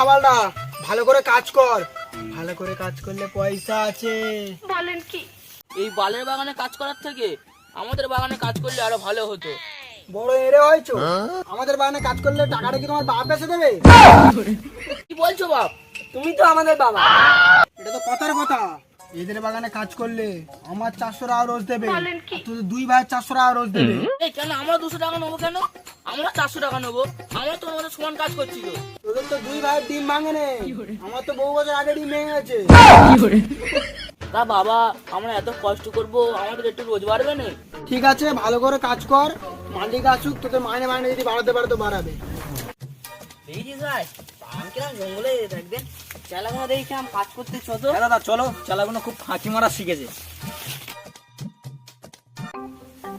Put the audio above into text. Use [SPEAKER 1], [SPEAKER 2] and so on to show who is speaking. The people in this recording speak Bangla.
[SPEAKER 1] হাওয়ালদা, ভালো করে কাজ কর। ভালো করে কাজ করলে পয়সা আছে।
[SPEAKER 2] বলেন কি?
[SPEAKER 3] এই বালের বাগানে কাজ করার থেকে আমাদের বাগানে কাজ করলে আরো ভালো হতো।
[SPEAKER 1] বড় এরে হয়েছো, আমাদের বাগানে কাজ করলে টাকাটা কি তোমার বাপ এসে দেবে?
[SPEAKER 3] কি বলছো বাপ?
[SPEAKER 2] তুমি তো আমাদের বাবা।
[SPEAKER 1] এটা তো কথার কথা। এদের বাগানে কাজ করলে আমার 400 টাকা রোজ দেবে,
[SPEAKER 2] বলেন কি?
[SPEAKER 1] আর তোদের দুই ভাই 400 টাকা রোজ দেবে।
[SPEAKER 3] এই কেন আমরা 200 টাকা নেবো? কেন আমরা 400 টাকা নেবো? আমরা তো আমাদের সমান কাজ করছি তো।
[SPEAKER 1] তোদের তো দুই ভাইয়ের ডিম ভাঙে নে, আমার তো বহু বছর আগে ডিম ভেঙে গেছে।
[SPEAKER 3] তা বাবা, আমরা এত কষ্ট করব, আমাদের একটু রোজ বাড়বে না?
[SPEAKER 1] ঠিক আছে, ভালো করে কাজ কর। মালিক আসুক, তোদের মাইনে মাইনে যদি বাড়াতে পারে তো বাড়াবে।
[SPEAKER 3] দেখেছিস ভাই, বাগান কিরম জঙ্গলে দেখবেন, চালাগুলো দেখছিলাম কাজ করতে ছোট।
[SPEAKER 4] দাদা চলো, চালাগুলো খুব ফাঁকি মারা শিখেছে।